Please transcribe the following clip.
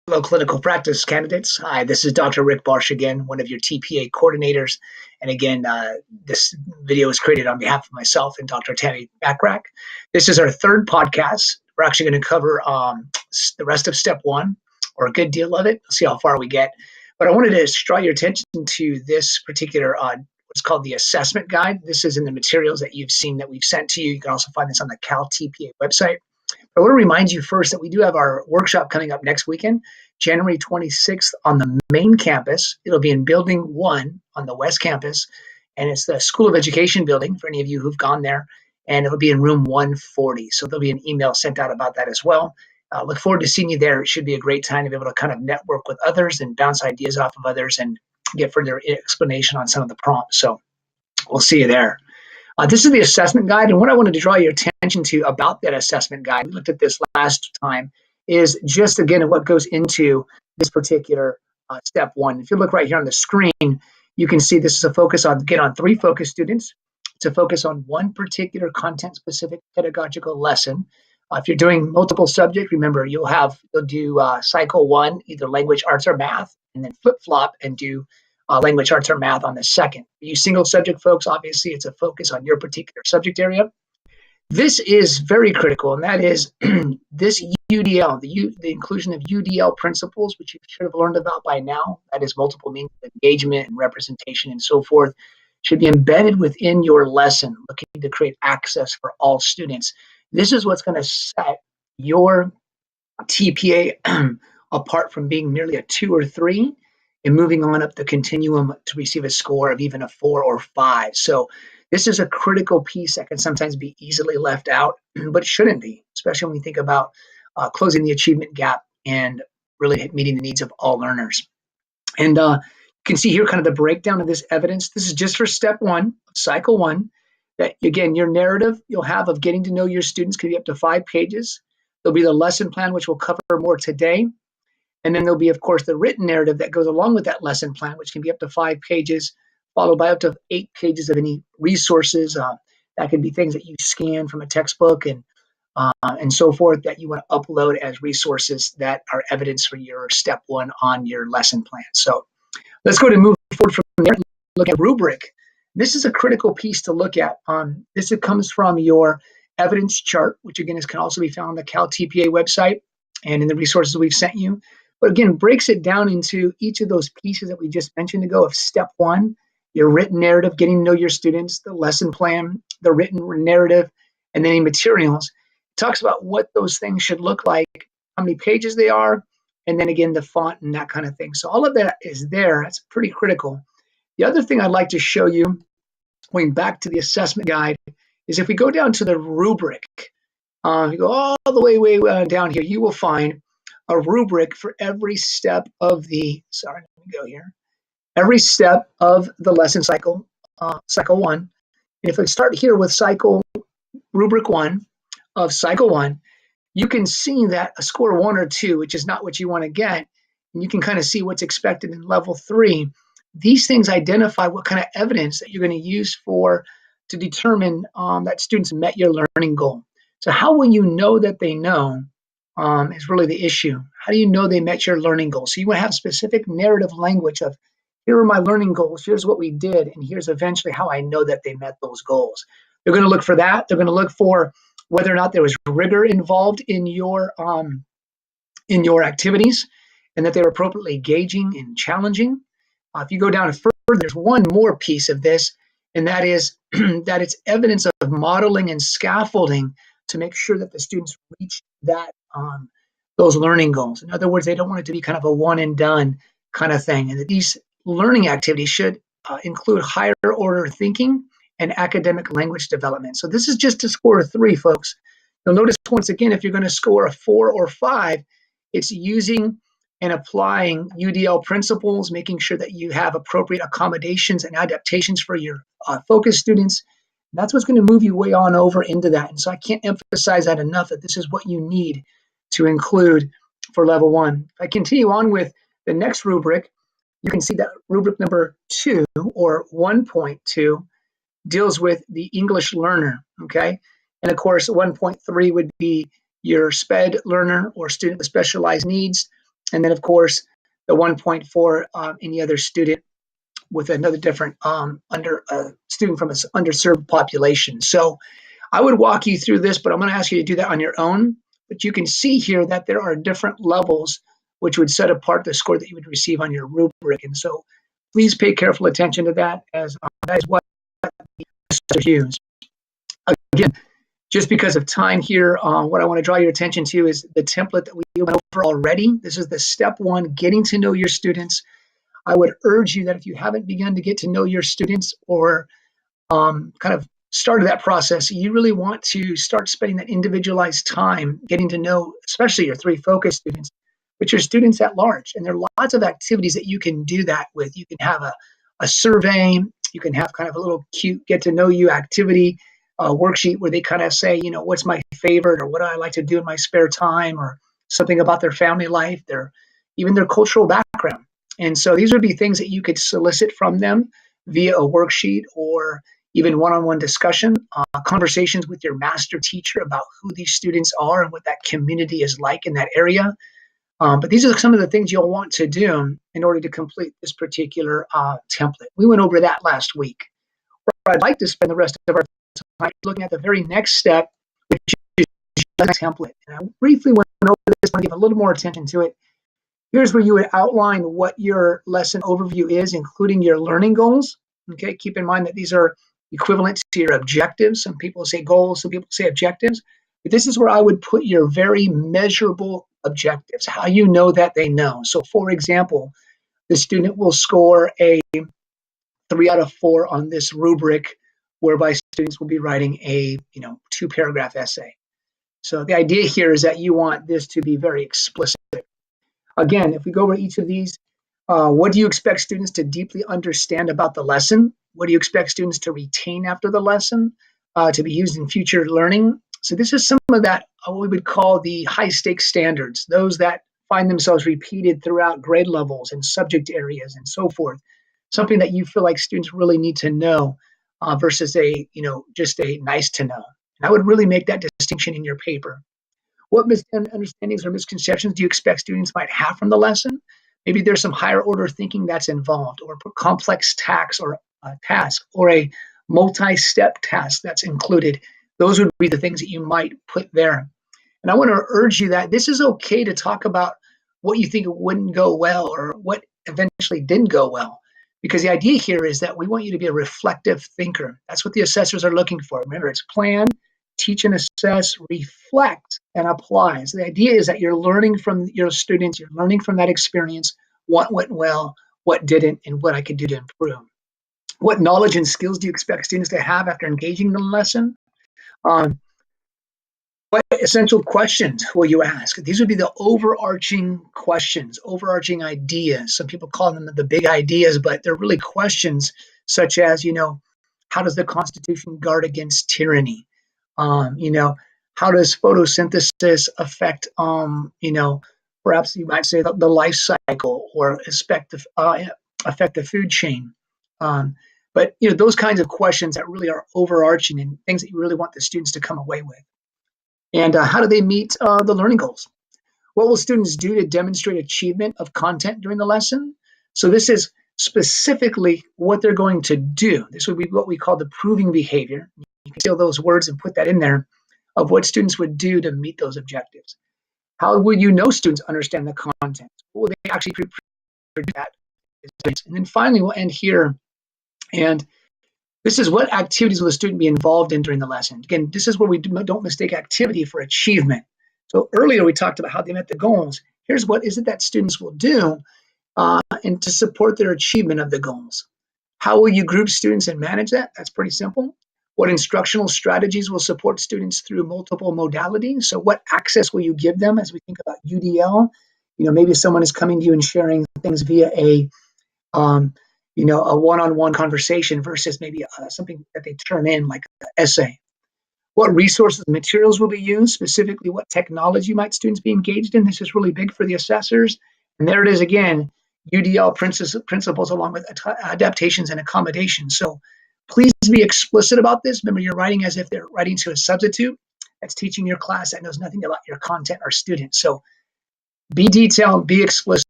Hello, clinical practice candidates. Hi, this is Dr. Rick Barsh again, one of your TPA coordinators. And again, this video is created on behalf of myself and Dr. Tammy Backrack. This is our third podcast. We're actually going to cover the rest of step one, or a good deal of it. We'll see how far we get. But I wanted to draw your attention to this particular what's called the assessment guide. This is in the materials that you've seen that we've sent to you. You can also find this on the CalTPA website. I want to remind you first that we do have our workshop coming up next weekend, January 26th on the main campus. It'll be in Building 1 on the West Campus, and it's the School of Education building for any of you who've gone there, and it'll be in room 140. So there'll be an email sent out about that as well. Look forward to seeing you there. It should be a great time to be able to kind of network with others and bounce ideas off of others and get further explanation on some of the prompts. So we'll see you there. This is the assessment guide, and what I wanted to draw your attention to about that assessment guide, we looked at this last time, is just, again, what goes into this particular step one. If you look right here on the screen, you can see this is a focus on, again, on 3 focus students. It's a focus on one particular content-specific pedagogical lesson. If you're doing multiple subject, remember, you'll do cycle 1, either language, arts, or math, and then flip-flop and do language, arts, or math on the second. You single subject folks, obviously it's a focus on your particular subject area. This is very critical, and that is this UDL, the inclusion of UDL principles, which you should have learned about by now. That is multiple means of engagement and representation and so forth, should be embedded within your lesson, looking to create access for all students. This is what's going to set your TPA apart from being merely a 2 or 3 and moving on up the continuum to receive a score of even a 4 or 5. So this is a critical piece that can sometimes be easily left out, but shouldn't be, especially when we think about closing the achievement gap and really meeting the needs of all learners. And you can see here kind of the breakdown of this evidence. This is just for step 1, cycle 1. That, again, your narrative you'll have of getting to know your students could be up to 5 pages. There'll be the lesson plan, which we'll cover more today. And then there'll be, of course, the written narrative that goes along with that lesson plan, which can be up to 5 pages, followed by up to 8 pages of any resources. That could be things that you scan from a textbook and so forth that you want to upload as resources that are evidence for your step 1 on your lesson plan. So let's go to move forward from there. Look at rubric. This is a critical piece to look at. This comes from your evidence chart, which again can also be found on the CalTPA website and in the resources we've sent you. But again, breaks it down into each of those pieces that we just mentioned ago of step 1, your written narrative, getting to know your students, the lesson plan, the written narrative, and then any materials. It talks about what those things should look like, how many pages they are, and then again, the font and that kind of thing. So all of that is there. That's pretty critical. The other thing I'd like to show you, going back to the assessment guide, is if we go down to the rubric, you go all the way down here, you will find a rubric for every step of the, every step of the lesson cycle, cycle 1. And if I start here with rubric 1 of cycle 1, you can see that a score of 1 or 2, which is not what you want to get, and you can kind of see what's expected in level 3. These things identify what kind of evidence that you're going to use to determine that students met your learning goal. So how will you know that they know is really the issue. How do you know they met your learning goals? So you want to have specific narrative language of, here are my learning goals, here's what we did, and here's eventually how I know that they met those goals. They're going to look for that. They're going to look for whether or not there was rigor involved in your activities and that they were appropriately engaging and challenging. If you go down further, there's one more piece of this, and that is that it's evidence of modeling and scaffolding to make sure that the students reach those learning goals. In other words, they don't want it to be kind of a one and done kind of thing, and that these learning activities should include higher order thinking and academic language development. So this is just a score of 3, folks. You'll notice once again, if you're going to score a 4 or 5, it's using and applying UDL principles, making sure that you have appropriate accommodations and adaptations for your focus students. That's what's going to move you way on over into that. And so I can't emphasize that enough, that this is what you need to include for level 1. If I continue on with the next rubric, you can see that rubric number 2 or 1.2 deals with the English learner, okay? And of course, 1.3 would be your SPED learner or student with specialized needs. And then, of course, the 1.4, any other student with another different student from an underserved population. So I would walk you through this, but I'm going to ask you to do that on your own. But you can see here that there are different levels which would set apart the score that you would receive on your rubric. And so please pay careful attention to that, as that is what Mr. Hughes. Again, just because of time here, what I want to draw your attention to is the template that we went over already. This is the step one, getting to know your students. I would urge you that if you haven't begun to get to know your students or kind of started that process, you really want to start spending that individualized time getting to know, especially your 3 focus students, but your students at large. And there are lots of activities that you can do that with. You can have a survey, you can have kind of a little cute get to know you activity worksheet where they kind of say, what's my favorite, or what do I like to do in my spare time, or something about their family life, even their cultural background. And so these would be things that you could solicit from them via a worksheet, or even one-on-one discussion, conversations with your master teacher about who these students are and what that community is like in that area. But these are some of the things you'll want to do in order to complete this particular template. We went over that last week. Where I'd like to spend the rest of our time looking at the very next step, which is the template. And I briefly went over this, I want to give a little more attention to it. Here's where you would outline what your lesson overview is, including your learning goals. Okay, keep in mind that these are equivalent to your objectives. Some people say goals, some people say objectives. But this is where I would put your very measurable objectives, how you know that they know. So, for example, the student will score a 3 out of 4 on this rubric, whereby students will be writing a 2-paragraph essay. So the idea here is that you want this to be very explicit. Again, if we go over each of these, what do you expect students to deeply understand about the lesson? What do you expect students to retain after the lesson, to be used in future learning? So this is some of that, what we would call the high-stakes standards, those that find themselves repeated throughout grade levels and subject areas and so forth. Something that you feel like students really need to know versus just a nice to know. And I would really make that distinction in your paper. What misunderstandings or misconceptions do you expect students might have from the lesson? Maybe there's some higher order thinking that's involved, or a complex task or a multi-step task that's included. Those would be the things that you might put there. And I want to urge you that this is okay to talk about what you think wouldn't go well or what eventually didn't go well. Because the idea here is that we want you to be a reflective thinker. That's what the assessors are looking for. Remember, it's plan, teach and assess, reflect, and apply. So the idea is that you're learning from your students, you're learning from that experience, what went well, what didn't, and what I could do to improve. What knowledge and skills do you expect students to have after engaging in the lesson? What essential questions will you ask? These would be the overarching questions, overarching ideas. Some people call them the big ideas, but they're really questions such as, how does the Constitution guard against tyranny? How does photosynthesis affect, perhaps you might say the life cycle, or affect the food chain? But those kinds of questions that really are overarching and things that you really want the students to come away with. And how do they meet the learning goals? What will students do to demonstrate achievement of content during the lesson? So this is specifically what they're going to do. This would be what we call the proving behavior. You can steal those words and put that in there, of what students would do to meet those objectives. How will you know students understand the content? What will they actually produce that? And then finally, we'll end here. And this is what activities will the student be involved in during the lesson. Again, this is where we don't mistake activity for achievement. So earlier we talked about how they met the goals. Here's what is it that students will do and to support their achievement of the goals. How will you group students and manage that? That's pretty simple. What instructional strategies will support students through multiple modalities? So what access will you give them as we think about UDL? Maybe someone is coming to you and sharing things via a one-on-one conversation versus maybe something that they turn in like an essay. What resources and materials will be used, specifically what technology might students be engaged in? This is really big for the assessors. And there it is again, UDL principles along with adaptations and accommodations. So please be explicit about this. Remember, you're writing as if they're writing to a substitute that's teaching your class that knows nothing about your content or students. So Be detailed, be explicit.